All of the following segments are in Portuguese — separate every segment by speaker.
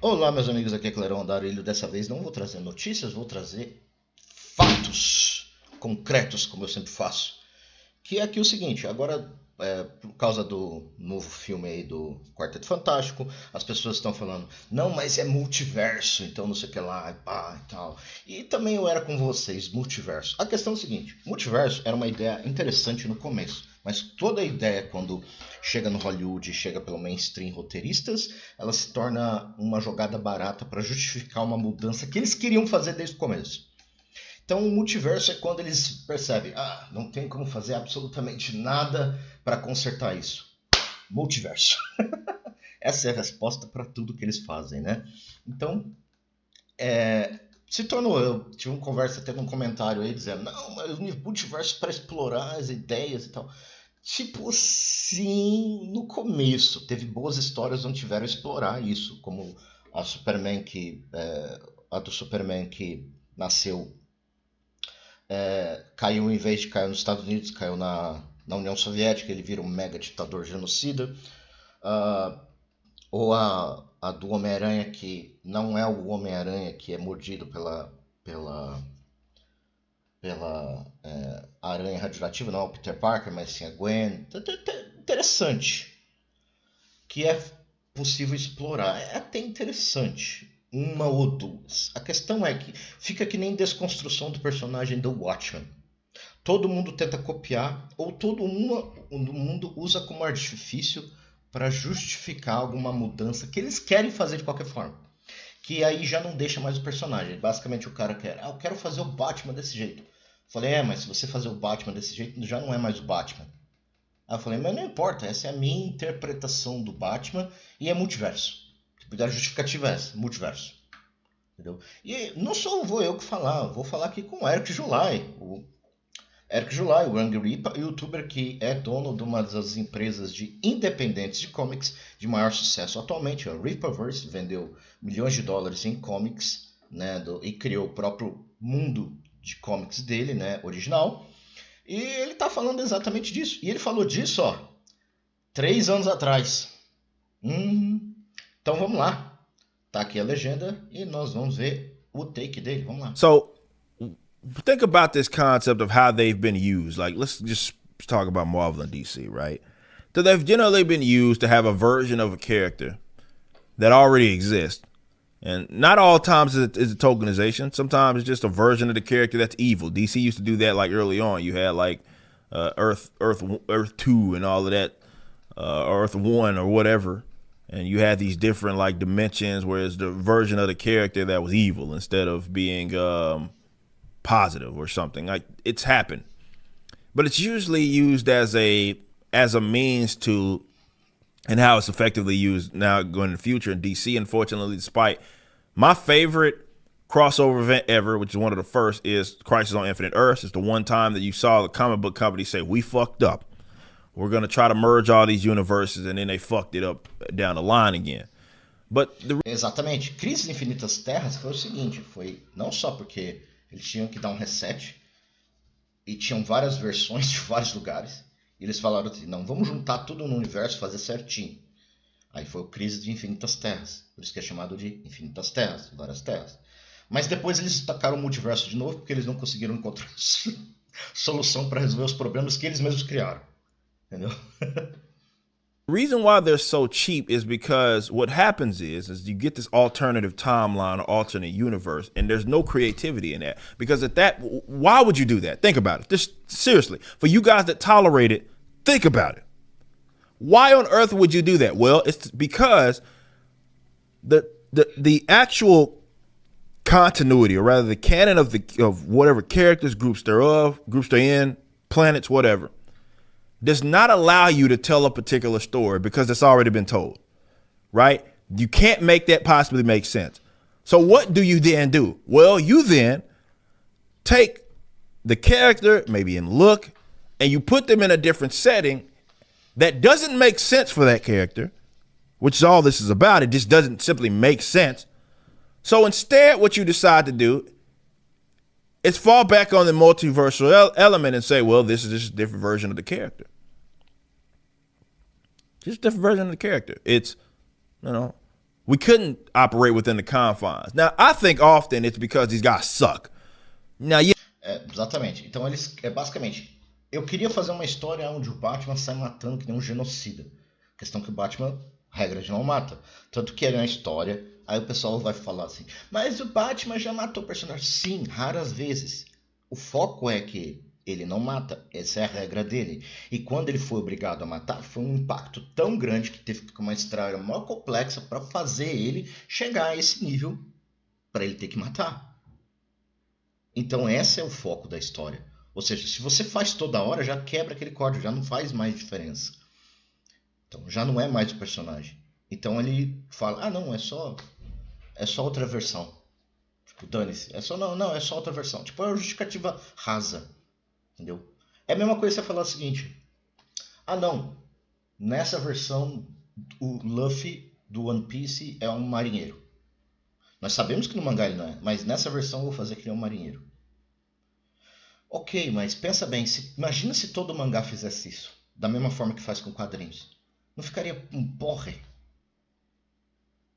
Speaker 1: Olá, meus amigos, aqui é Clerão Andarilho. Dessa vez não vou trazer notícias, vou trazer fatos concretos, como eu sempre faço. Que é aqui o seguinte, agora, por causa do novo filme aí do Quarteto Fantástico, as pessoas estão falando, não, mas é multiverso, então não sei o que lá, e pá, e tal. E também eu era com vocês, multiverso. A questão é o seguinte, multiverso era uma ideia interessante no começo, mas toda a ideia, quando chega no Hollywood e chega pelo mainstream roteiristas, ela se torna uma jogada barata para justificar uma mudança que eles queriam fazer desde o começo. Então, o multiverso é quando eles percebem, não tem como fazer absolutamente nada para consertar isso. Multiverso. Essa é a resposta para tudo que eles fazem, né? Então, se tornou, eu tive uma conversa até num comentário aí dizendo, não, mas o multiverso para explorar as ideias e tal. Tipo, sim, no começo. Teve boas histórias onde tiveram a explorar isso, como a do Superman que nasceu, caiu, em vez de cair nos Estados Unidos, caiu na União Soviética, ele vira um mega ditador genocida. Ou a do Homem-Aranha, que não é o Homem-Aranha que é mordido pela aranha radioativa, não é o Peter Parker, mas sim a Gwen. Interessante. Que é possível explorar. É até interessante. Uma ou duas. A questão é que fica que nem desconstrução do personagem do Watchmen. Todo mundo tenta copiar, ou todo mundo usa como artifício para justificar alguma mudança que eles querem fazer de qualquer forma. Que aí já não deixa mais o personagem. Basicamente o cara quer, eu quero fazer o Batman desse jeito. Falei, mas se você fazer o Batman desse jeito, já não é mais o Batman. Aí eu falei, mas não importa, essa é a minha interpretação do Batman e é multiverso. A justificativa é essa, multiverso. Entendeu? E não só vou eu que falar, vou falar aqui com o Eric July. O Eric July, o Angry youtuber que é dono de uma das empresas de independentes de comics de maior sucesso atualmente. A Rippaverse vendeu milhões de dólares em comics, né, e criou o próprio mundo de comics dele, né, original. E ele tá falando exatamente disso. E ele falou disso, 3 anos atrás. Então vamos lá. Tá aqui a legenda e nós vamos ver o take dele. Vamos lá.
Speaker 2: So think about this concept of how they've been used. Like, let's just talk about Marvel and DC, right? So they've generally been used to have a version of a character that already exists. And not all times is a tokenization. Sometimes it's just a version of the character that's evil. DC used to do that like early on. You had like Earth 2 and all of that, Earth 1 or whatever. And you had these different like dimensions where it's the version of the character that was evil instead of being positive or something. Like, it's happened. But it's usually used as a means to, and how it's effectively used now going in the future in DC, unfortunately, despite my favorite crossover event ever, which is one of the first, is Crisis on Infinite Earths. It's the one time that you saw the comic book company say, we fucked up. We're going to try to merge all these universes, and then they fucked it up down the line again.
Speaker 1: Exatamente. Crises Infinitas Terras foi o seguinte, foi não só porque eles tinham que dar um reset e tinham várias versões de vários lugares, e eles falaram assim, não, vamos juntar tudo no universo e fazer certinho. Aí foi o Crise de Infinitas Terras, por isso que é chamado de Infinitas Terras, várias terras. Mas depois eles tacaram o multiverso de novo porque eles não conseguiram encontrar solução para resolver os problemas que eles mesmos criaram. Entendeu?
Speaker 2: The reason why they're so cheap is because what happens is you get this alternative timeline or alternate universe, and there's no creativity in that. Because why would you do that? Think about it. Just seriously, for you guys that tolerate it, think about it. Why on earth would you do that? Well, it's because the actual continuity, or rather the canon of whatever characters, groups they're in, planets, whatever, does not allow you to tell a particular story because it's already been told, right? You can't make that possibly make sense. So what do you then do? Well, you then take the character, maybe in look, and you put them in a different setting that doesn't make sense for that character, which is all this is about. It just doesn't simply make sense. So instead, what you decide to do is fall back on the multiversal element and say, well, this is just a different version of the character. Just a different version of the character. It's, We couldn't operate within the confines. Now, I think often it's because these guys suck. Now, yeah.
Speaker 1: Exatamente. Então eles, basicamente, eu queria fazer uma história onde o Batman sai matando que nem um genocida. Questão que o Batman, regra de não mata. Tanto que é na história, aí o pessoal vai falar assim, mas o Batman já matou o personagem. Sim, raras vezes. O foco é que ele não mata, essa é a regra dele. E quando ele foi obrigado a matar, foi um impacto tão grande que teve que ter uma história maior complexa para fazer ele chegar a esse nível para ele ter que matar. Então esse é o foco da história. Ou seja, se você faz toda hora, já quebra aquele código, já não faz mais diferença. Então já não é mais o personagem. Então ele fala, não, é só outra versão. Tipo, dane-se. É só outra versão. Tipo, é uma justificativa rasa. Entendeu? É a mesma coisa que você falar o seguinte. Não, nessa versão o Luffy do One Piece é um marinheiro. Nós sabemos que no mangá ele não é, mas nessa versão eu vou fazer que ele é um marinheiro. Ok, mas pensa bem, imagina se todo mangá fizesse isso, da mesma forma que faz com quadrinhos. Não ficaria um porre?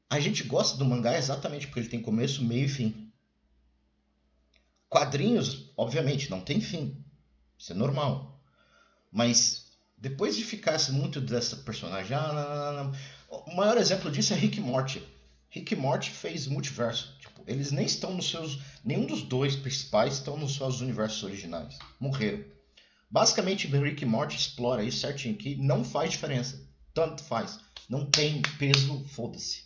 Speaker 1: A gente gosta do mangá exatamente porque ele tem começo, meio e fim. Quadrinhos, obviamente, não tem fim. Isso é normal. Mas depois de ficar muito dessa personagem... O maior exemplo disso é Rick e Morty. Rick e Morty fez multiverso. Tipo, eles nem estão nos seus... Nenhum dos dois principais estão nos seus universos originais. Morreram. Basicamente, Rick e Morty explora isso certinho, que não faz diferença. Tanto faz. Não tem peso, foda-se.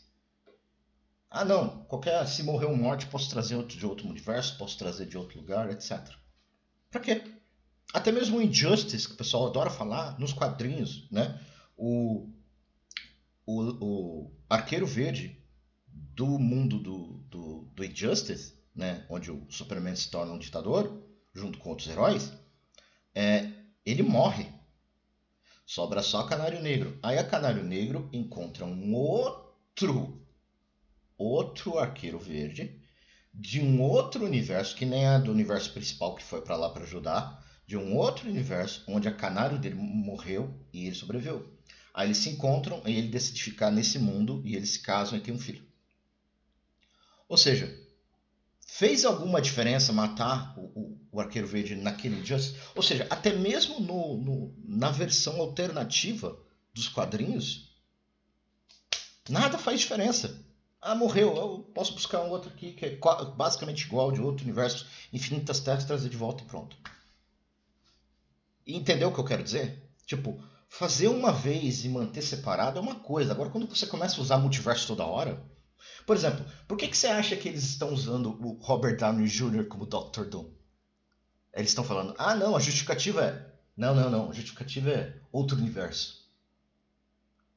Speaker 1: Não. Se morreu um Morty, posso trazer outro de outro universo, posso trazer de outro lugar, etc. Pra quê? Até mesmo o Injustice, que o pessoal adora falar, nos quadrinhos, né? O Arqueiro Verde do mundo do Injustice, né? Onde o Superman se torna um ditador, junto com outros heróis, ele morre. Sobra só Canário Negro. Aí a Canário Negro encontra um outro Arqueiro Verde de um outro universo, que nem é do universo principal que foi pra lá pra ajudar, de um outro universo onde a Canário dele morreu e ele sobreviveu. Aí eles se encontram e ele decide ficar nesse mundo e eles se casam e têm um filho. Ou seja, fez alguma diferença matar o Arqueiro Verde naquele Injustice? Ou seja, até mesmo na versão alternativa dos quadrinhos, nada faz diferença. Morreu, eu posso buscar um outro aqui que é basicamente igual, de outro universo, infinitas terras, trazer de volta e pronto. E entendeu o que eu quero dizer? Tipo, fazer uma vez e manter separado é uma coisa. Agora, quando você começa a usar multiverso toda hora... Por exemplo, por que você acha que eles estão usando o Robert Downey Jr. como Dr. Doom? Eles estão falando, não, a justificativa é... Não, a justificativa é outro universo.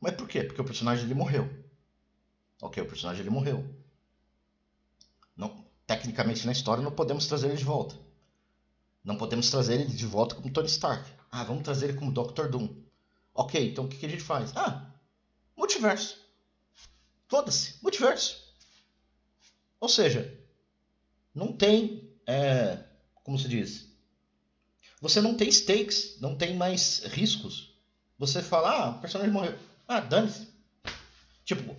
Speaker 1: Mas por quê? Porque o personagem ele morreu. Ok, o personagem ele morreu. Não, tecnicamente na história não podemos trazer ele de volta. Não podemos trazer ele de volta como Tony Stark. Vamos trazer ele como Dr. Doom. Ok, então o que a gente faz? Multiverso. Foda-se, multiverso. Ou seja, não tem, como se diz? Você não tem stakes, não tem mais riscos. Você fala, o personagem morreu. Dane-se. Tipo,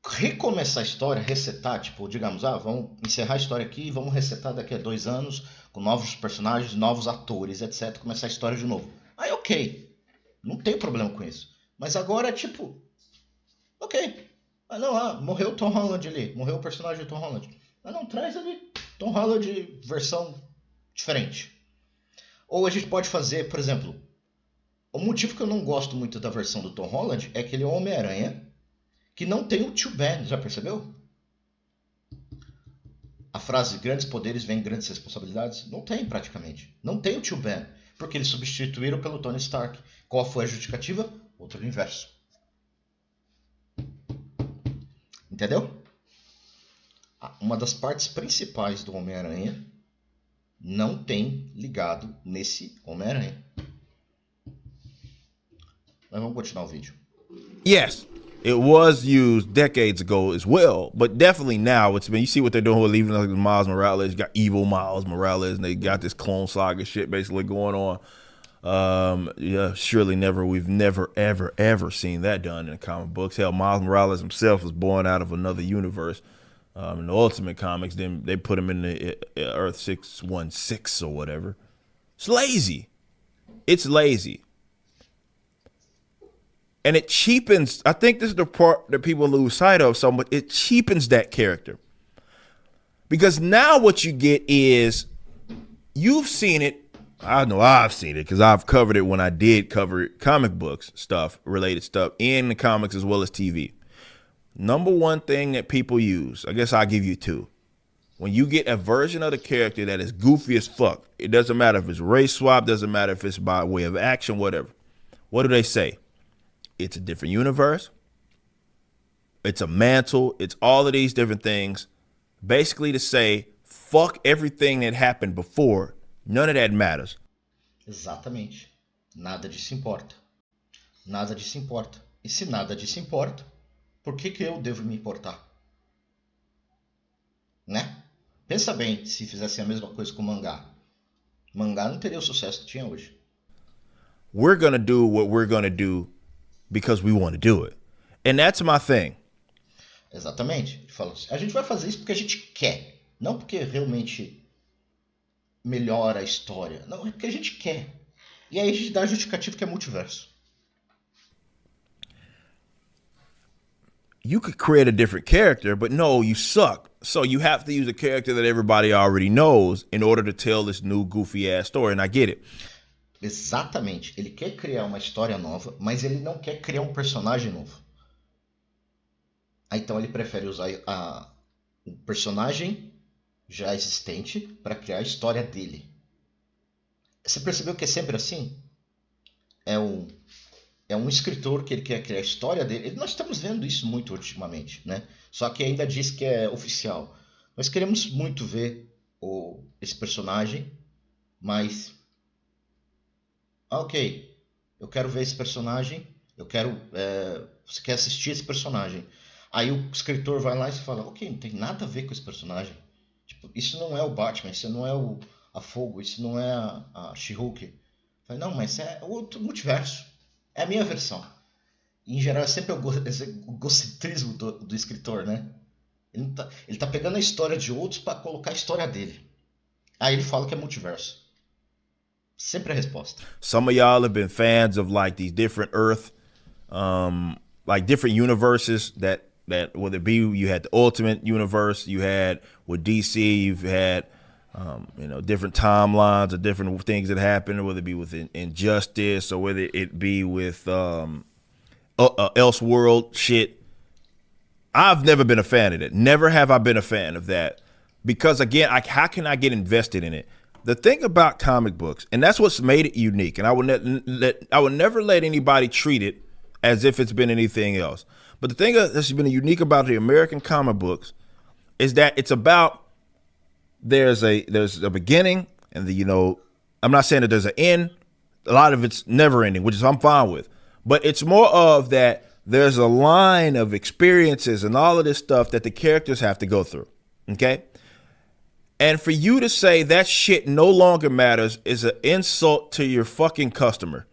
Speaker 1: recomeçar a história, resetar, tipo, digamos, vamos encerrar a história aqui e vamos resetar daqui a 2 anos com novos personagens, novos atores, etc. Começar a história de novo. Aí, ok. Não tem problema com isso. Mas agora, tipo, ok. Morreu o Tom Holland ali. Morreu o personagem de Tom Holland. Não, traz ali Tom Holland versão diferente. Ou a gente pode fazer, por exemplo, o motivo que eu não gosto muito da versão do Tom Holland é que ele é um Homem-Aranha que não tem o Tio Ben, já percebeu? A frase grandes poderes vêm grandes responsabilidades não tem praticamente. Não tem o Tio Ben, porque eles substituíram pelo Tony Stark. Qual foi a justificativa? Outro universo. Entendeu? Uma das partes principais do Homem-Aranha não tem ligado nesse Homem-Aranha. Mas vamos continuar o vídeo.
Speaker 2: Yes, it was used decades ago as well, but definitely now it's been, you see what they're doing with leaving like Miles Morales. You got evil Miles Morales and they got this Clone Saga shit basically going on. Yeah, surely we've never, ever, ever seen that done in comic books. Hell, Miles Morales himself was born out of another universe. In the Ultimate Comics, then they put him in the Earth 616 or whatever. It's lazy. It's lazy. And it cheapens, I think this is the part that people lose sight of so much. It cheapens that character. Because now what you get is, you've seen it. I know I've seen it because I've covered it when I did cover comic books stuff, related stuff in the comics as well as TV. Number one thing that people use, I guess I'll give you two. When you get a version of the character that is goofy as fuck, it doesn't matter if it's race swap, doesn't matter if it's by way of action, whatever. What do they say? It's a different universe. It's a mantle. It's all of these different things. Basically to say, fuck everything that happened before. None of that matters.
Speaker 1: Exatamente. Nada disso importa. Nada disso importa. E se nada disso importa, por que eu devo me importar? Né? Pensa bem se fizessem a mesma coisa com o mangá. O mangá não teria o sucesso que tinha hoje.
Speaker 2: We're gonna do what we're gonna do because we want to do it. And that's my thing.
Speaker 1: Exatamente. Ele fala assim, a gente vai fazer isso porque a gente quer. Não porque realmente melhora a história. Não, é porque a gente quer. E aí a gente dá a justificativa que é multiverso.
Speaker 2: You could create a different character, but no, you suck. So you have to use a character that everybody already knows in order to tell this new goofy ass story. And I get it.
Speaker 1: Exatamente. Ele quer criar uma história nova, mas ele não quer criar um personagem novo. Então ele prefere usar o personagem já existente para criar a história dele. Você percebeu que é sempre assim? É um escritor que ele quer criar a história dele. Nós estamos vendo isso muito ultimamente, né? Só que ainda diz que é oficial. Nós queremos muito ver esse personagem, mas... ok, eu quero ver esse personagem, você quer assistir esse personagem. Aí o escritor vai lá e fala, ok, não tem nada a ver com esse personagem. Tipo, isso não é o Batman, isso não é a Fogo, isso não é a She-Hulk. Não, mas é outro multiverso. É a minha versão. E, em geral, é sempre o egocentrismo do escritor, né? Ele tá pegando a história de outros para colocar a história dele. Aí ele fala que é multiverso. Sempre a resposta.
Speaker 2: Some of y'all have been fans of like these different Earth, like different universes that whether it be you had the Ultimate Universe, you had with DC, you've had different timelines of different things that happen, whether it be with Injustice or whether it be with Elseworld shit. I've never been a fan of it. Never have I been a fan of that. Because again, how can I get invested in it? The thing about comic books, and that's what's made it unique, and I would never let anybody treat it as if it's been anything else. But the thing that's been unique about the American comic books is that it's about there's a beginning, and I'm not saying that there's an end. A lot of it's never ending, which is I'm fine with. But it's more of that there's a line of experiences and all of this stuff that the characters have to go through. Okay? And for you to say that shit no longer matters is an insult to your fucking customer.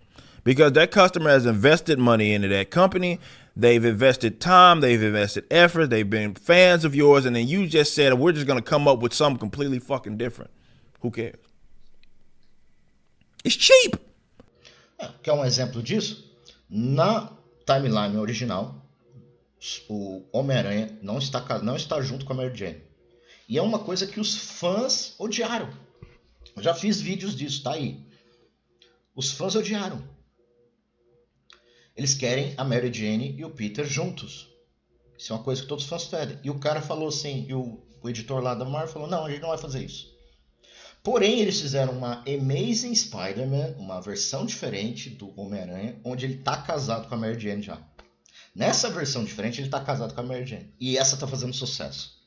Speaker 2: Because that customer has invested money into that company. They've invested time. They've invested effort. They've been fans of yours. And then you just said, we're just going to come up with something completely fucking different. Who cares? It's cheap.
Speaker 1: Quer um exemplo disso? Na timeline original, o Homem-Aranha não está junto com a Mary Jane. E é uma coisa que os fãs odiaram. Eu já fiz vídeos disso, tá aí. Os fãs odiaram. Eles querem a Mary Jane e o Peter juntos. Isso é uma coisa que todos os fãs pedem. E o cara falou assim, e o editor lá da Marvel falou, não, a gente não vai fazer isso. Porém, eles fizeram uma Amazing Spider-Man, uma versão diferente do Homem-Aranha, onde ele tá casado com a Mary Jane já. Nessa versão diferente, ele tá casado com a Mary Jane. E essa tá fazendo sucesso.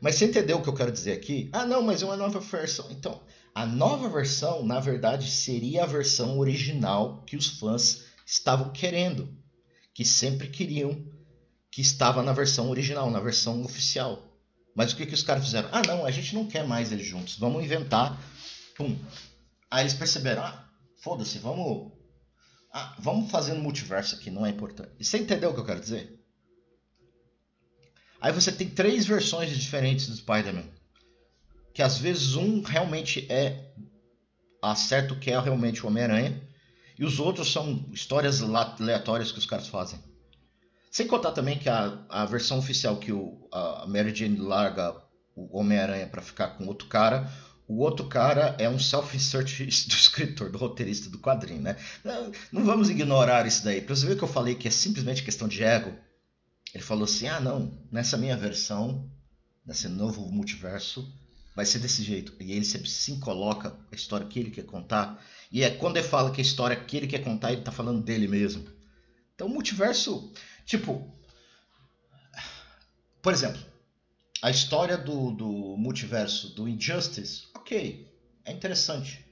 Speaker 1: Mas você entendeu o que eu quero dizer aqui? Ah, não, mas é uma nova versão. Então, a nova versão, na verdade, seria a versão original que os fãs estavam querendo. Que sempre queriam, que estava na versão original, na versão oficial. Mas o que os caras fizeram? Ah, não, a gente não quer mais eles juntos. Vamos inventar. Pum. Aí eles perceberam, Foda-se, vamos fazer um multiverso aqui, não é importante. E você entendeu o que eu quero dizer? Aí você tem 3 versões diferentes do Spider-Man. Que às vezes um realmente acerta o que é realmente o Homem-Aranha. E os outros são histórias aleatórias que os caras fazem. Sem contar também que a versão oficial que a Mary Jane larga o Homem-Aranha pra ficar com outro cara, o outro cara é um self-insert do escritor, do roteirista do quadrinho, né? Não vamos ignorar isso daí. Pra você ver que eu falei que é simplesmente questão de ego. Ele falou assim, não, nessa minha versão, nesse novo multiverso, vai ser desse jeito. E ele sempre se coloca a história que ele quer contar. E quando ele fala que a história que ele quer contar, ele tá falando dele mesmo. Então o multiverso, tipo... Por exemplo, a história do multiverso, do Injustice, ok, é interessante.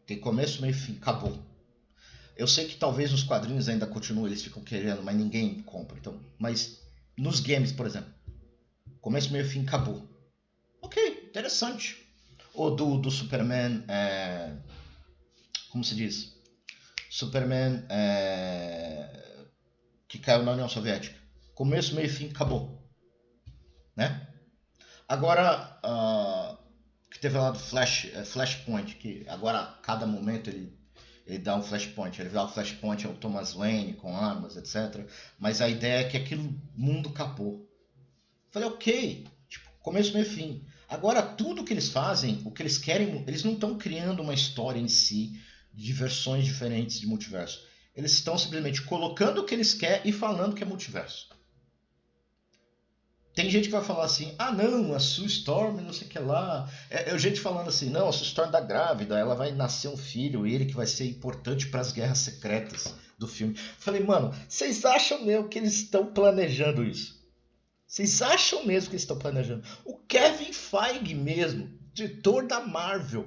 Speaker 1: Tem começo, meio e fim, acabou. Eu sei que talvez nos quadrinhos ainda continuem, eles ficam querendo, mas ninguém compra. Então, mas nos games, por exemplo, começo, meio e fim, acabou. Ok, interessante. Ou do Superman, como se diz? Superman que caiu na União Soviética. Começo, meio e fim, acabou. Né? Agora, que teve lá do Flashpoint, que agora a cada momento ele dá um Flashpoint. Ele dá o Flashpoint ao Thomas Wayne com armas, etc. Mas a ideia é que aquele mundo acabou. Falei, ok, tipo, começo, meio e fim. Agora, tudo que eles fazem, o que eles querem, eles não estão criando uma história em si de versões diferentes de multiverso. Eles estão simplesmente colocando o que eles querem e falando que é multiverso. Tem gente que vai falar assim, não, a Sue Storm, não sei o que lá. É gente falando assim, não, a Sue Storm tá grávida, ela vai nascer um filho, ele que vai ser importante para as guerras secretas do filme. Falei, mano, vocês acham mesmo que eles estão planejando isso? Vocês acham mesmo que eles estão planejando? O Kevin Feige mesmo, diretor da Marvel,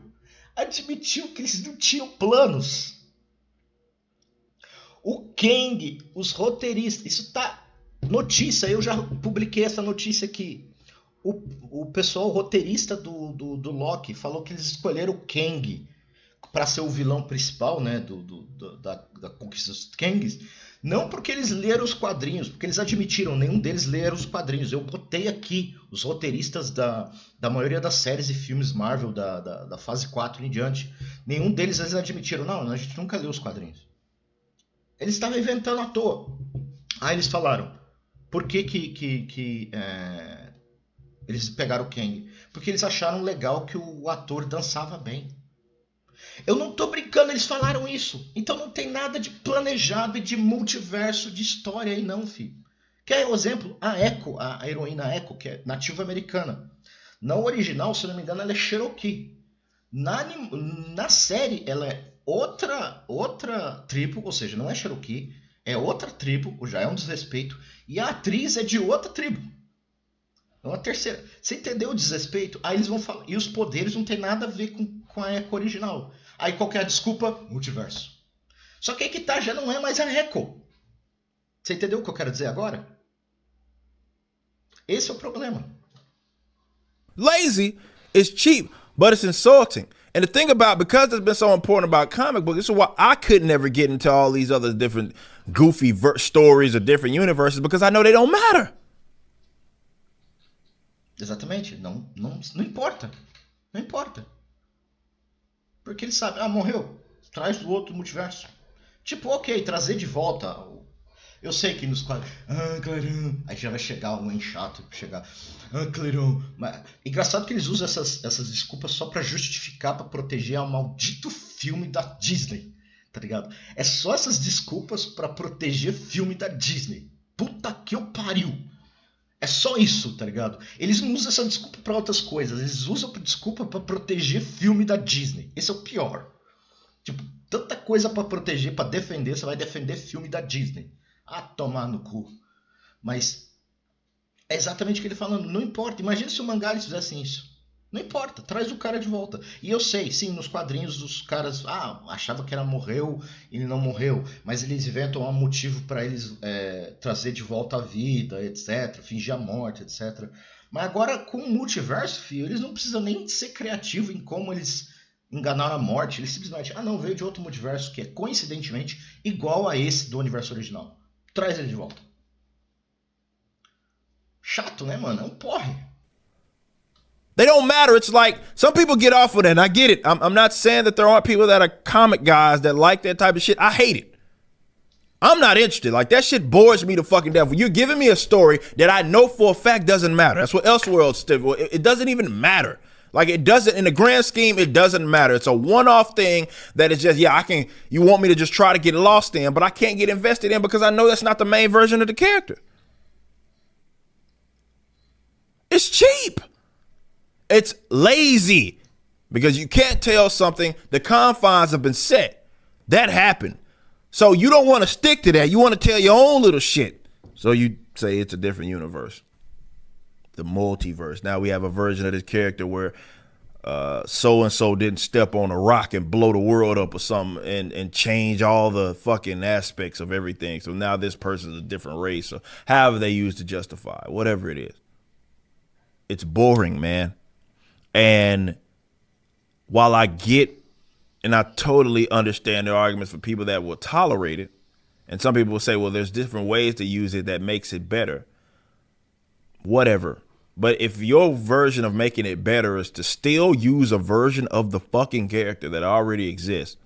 Speaker 1: admitiu que eles não tinham planos. O Kang, os roteiristas, isso tá notícia, eu já publiquei essa notícia aqui. O pessoal roteirista do Loki falou que eles escolheram o Kang para ser o vilão principal, né, da conquista dos Kangs, não porque eles leram os quadrinhos, porque eles admitiram, nenhum deles leram os quadrinhos. Eu botei aqui os roteiristas da maioria das séries e filmes Marvel da fase 4 em diante. Nenhum deles eles admitiram, não, a gente nunca leu os quadrinhos. Eles estavam inventando à toa. Aí eles falaram, por que eles pegaram o Kang? Porque eles acharam legal que o ator dançava bem. Eu não tô brincando, eles falaram isso. Então não tem nada de planejado e de multiverso de história aí não, filho. Quer um exemplo? A Echo, a heroína Echo, que é nativa americana. Na original, se não me engano, ela é Cherokee. Na série, ela é outra tribo, ou seja, não é Cherokee, é outra tribo, já é um desrespeito, e a atriz é de outra tribo. É uma terceira. Você entendeu o desrespeito? Aí eles vão falar. E os poderes não tem nada a ver com a Echo original. Aí qualquer desculpa, multiverso. Só que aí que tá, já não é mais a Echo. Você entendeu o que eu quero dizer agora? Esse é o problema.
Speaker 2: Lazy is cheap, but it's insulting. And the thing about, because it's been so important about comic books, this is why I could never get into all these other different goofy stories or different universes, because I know they don't matter.
Speaker 1: Exatamente. Não importa. Não importa. Porque ele sabe, morreu. Traz do outro multiverso. Tipo, ok, trazer de volta. Eu sei que nos quadros. Clarão. Aí já vai chegar alguém chato. Clarão. Mas engraçado que eles usam essas desculpas só pra justificar, pra proteger o maldito filme da Disney. Tá ligado? É só essas desculpas pra proteger filme da Disney. Puta que eu pariu. É só isso, tá ligado? Eles não usam essa desculpa pra outras coisas. Eles usam desculpa pra proteger filme da Disney. Esse é o pior. Tipo, tanta coisa pra proteger, pra defender. Você vai defender filme da Disney. Tomar no cu. Mas é exatamente o que ele falando. Não importa. Imagina se o mangá eles fizessem isso. Não importa. Traz o cara de volta. E eu sei, sim, nos quadrinhos os caras... achava que ela morreu e ele não morreu. Mas eles inventam um motivo pra eles trazer de volta a vida, etc. Fingir a morte, etc. Mas agora com o multiverso, filho, eles não precisam nem ser criativos em como eles enganaram a morte. Ele simplesmente, não, veio de outro multiverso que é coincidentemente igual a esse do universo original. Traz ele de volta. Chato, né, mano? É um porre.
Speaker 2: They don't matter. It's like some people get off with it, and I get it. I'm not saying that there aren't people that are comic guys that like that type of shit. I hate it. I'm not interested. Like, that shit bores me to fucking death. You're giving me a story that I know for a fact doesn't matter. That's what Elseworlds did. It doesn't even matter. Like, it doesn't, in the grand scheme, it doesn't matter. It's a one-off thing that is just, you want me to just try to get lost in, but I can't get invested in because I know that's not the main version of the character. It's cheap. It's lazy because you can't tell something. The confines have been set. That happened. So you don't want to stick to that. You want to tell your own little shit. So you say it's a different universe. The multiverse. Now we have a version of this character where so-and-so didn't step on a rock and blow the world up or something and change all the fucking aspects of everything. So now this person's a different race or however they use to justify it, whatever it is. It's boring, man. And while I get and I totally understand the arguments for people that will tolerate it, and some people will say, well, there's different ways to use it that makes it better. Whatever. But if your version of making it better is to still use a version of the fucking character that already exists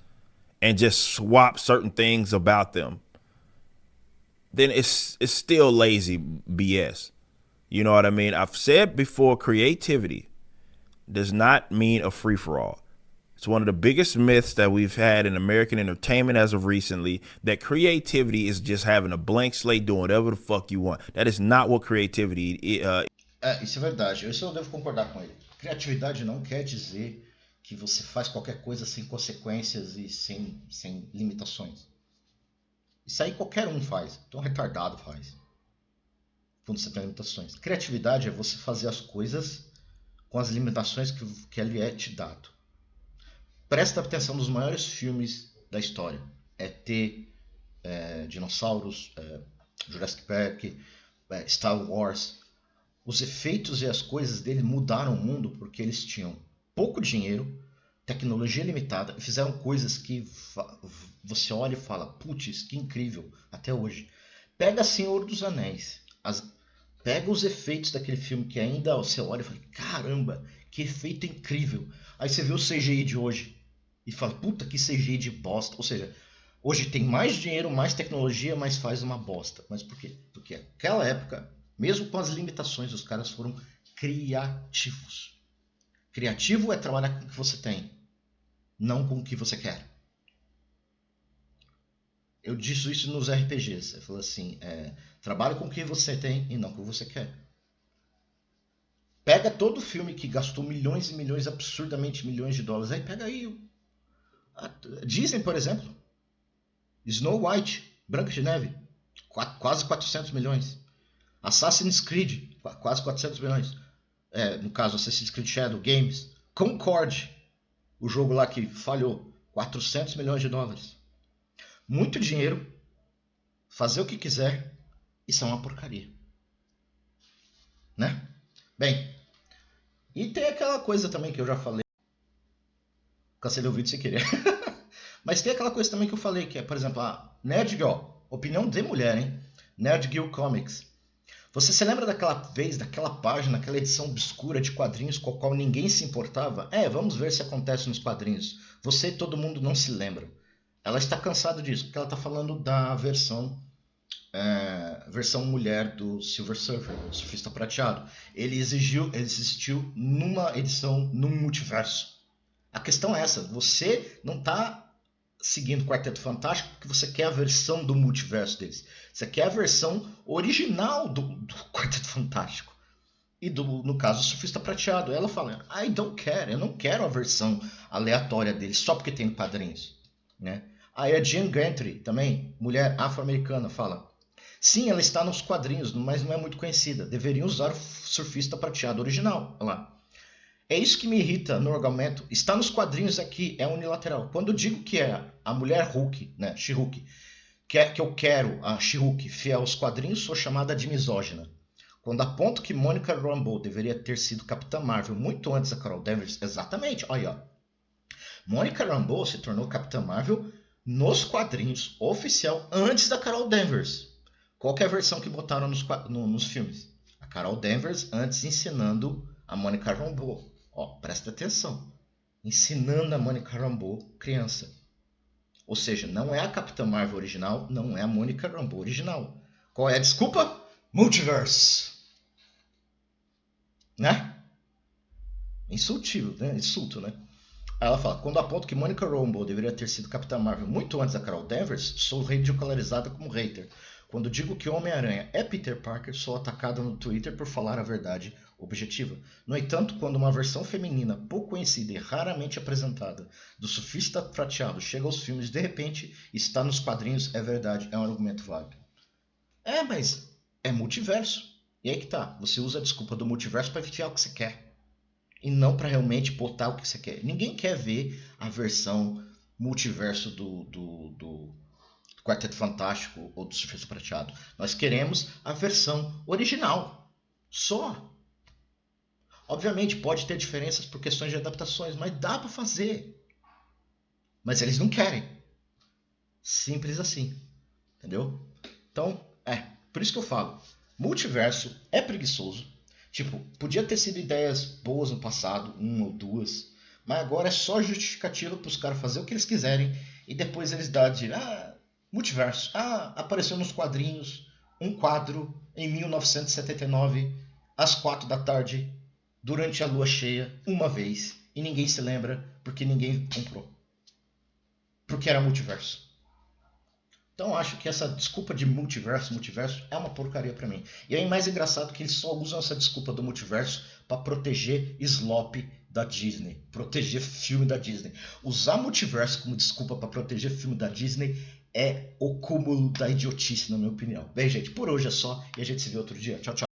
Speaker 2: and just swap certain things about them, then it's still lazy BS. You know what I mean? I've said before, creativity does not mean a free-for-all. It's one of the biggest myths that we've had in American entertainment as of recently, that creativity is just having a blank slate doing whatever the fuck you want. That is not what creativity is.
Speaker 1: Isso é verdade. Isso eu devo concordar com ele. Criatividade não quer dizer que você faz qualquer coisa sem consequências e sem limitações. Isso aí qualquer um faz. Então retardado faz. Quando você tem limitações. Criatividade é você fazer as coisas com as limitações que lhe é te dado. Presta atenção nos maiores filmes da história. ET, dinossauros, Jurassic Park, Star Wars. Os efeitos e as coisas dele mudaram o mundo porque eles tinham pouco dinheiro, tecnologia limitada e fizeram coisas que você olha e fala, putz, que incrível, até hoje. Pega Senhor dos Anéis, pega os efeitos daquele filme que ainda você olha e fala, caramba, que efeito incrível. Aí você vê o CGI de hoje e fala, puta, que CGI de bosta. Ou seja, hoje tem mais dinheiro, mais tecnologia, mas faz uma bosta. Mas por quê? Porque naquela época, mesmo com as limitações, os caras foram criativos. Criativo é trabalhar com o que você tem, não com o que você quer. Eu disse isso nos RPGs. Eu falo assim, trabalhe com o que você tem e não com o que você quer. Pega todo filme que gastou milhões e milhões, absurdamente milhões de dólares. Aí pega aí a Disney, por exemplo. Snow White, Branca de Neve, quase 400 milhões. Assassin's Creed, quase 400 milhões. No caso, Assassin's Creed Shadow Games. Concorde, o jogo lá que falhou, 400 milhões de dólares. Muito dinheiro, fazer o que quiser, isso é uma porcaria. Né? Bem, e tem aquela coisa também que eu já falei. Cancelei o vídeo sem querer. Mas tem aquela coisa também que eu falei, que é, por exemplo, a Nerd Girl, opinião de mulher, hein? Nerd Girl Comics. Você se lembra daquela vez, daquela página, aquela edição obscura de quadrinhos com a qual ninguém se importava? Vamos ver se acontece nos quadrinhos. Você e todo mundo não se lembram. Ela está cansada disso, porque ela está falando da versão mulher do Silver Surfer, o surfista prateado. Ele existiu numa edição, num multiverso. A questão é essa, você não está seguindo o Quarteto Fantástico porque você quer a versão do multiverso deles. Você quer a versão original do Quarteto Fantástico. E no caso, o surfista prateado. Ela fala, I don't care, eu não quero a versão aleatória deles só porque tem quadrinhos. Né? Aí a Jean Gantry, também, mulher afro-americana, fala, sim, ela está nos quadrinhos, mas não é muito conhecida. Deveriam usar o surfista prateado original. Olha lá. É isso que me irrita no argumento. Está nos quadrinhos aqui, é unilateral. Quando eu digo que é a mulher Hulk, né, She-Hulk, que eu quero a She-Hulk fiel aos quadrinhos, sou chamada de misógina. Quando aponto que Monica Rambeau deveria ter sido Capitã Marvel muito antes da Carol Danvers, exatamente, olha, ó. Monica Rambeau se tornou Capitã Marvel nos quadrinhos oficial antes da Carol Danvers. Qual que é a versão que botaram nos filmes? A Carol Danvers antes ensinando a Monica Rambeau. Ó, presta atenção. Ensinando a Monica Rambeau criança. Ou seja, não é a Capitã Marvel original, não é a Monica Rambeau original. Qual é a desculpa? Multiverse. Né? Insultivo, né? Insulto, né? Aí ela fala, quando aponto que Monica Rambeau deveria ter sido Capitã Marvel muito antes da Carol Danvers, sou ridicularizada como hater. Quando digo que Homem-Aranha é Peter Parker, sou atacada no Twitter por falar a verdade objetiva. No entanto, quando uma versão feminina pouco conhecida e raramente apresentada do Surfista Prateado chega aos filmes e de repente está nos quadrinhos, é verdade, é um argumento válido. É, mas é multiverso. E aí que tá, você usa a desculpa do multiverso para enfiar o que você quer. E não para realmente botar o que você quer. Ninguém quer ver a versão multiverso do Quarteto Fantástico ou do Surfista Prateado. Nós queremos a versão original. Só. Obviamente pode ter diferenças por questões de adaptações, mas dá para fazer. Mas eles não querem. Simples assim. Entendeu? Então, por isso que eu falo. Multiverso é preguiçoso. Tipo, podia ter sido ideias boas no passado, uma ou duas, mas agora é só justificativa para os caras fazerem o que eles quiserem e depois eles dão de multiverso. Apareceu nos quadrinhos um quadro em 1979 às 4 da tarde durante a lua cheia uma vez e ninguém se lembra porque ninguém comprou. Porque era multiverso. Então eu acho que essa desculpa de multiverso é uma porcaria pra mim. E é mais engraçado que eles só usam essa desculpa do multiverso pra proteger slop da Disney. Proteger filme da Disney. Usar multiverso como desculpa pra proteger filme da Disney é o cúmulo da idiotice, na minha opinião. Bem, gente, por hoje é só e a gente se vê outro dia. Tchau, tchau.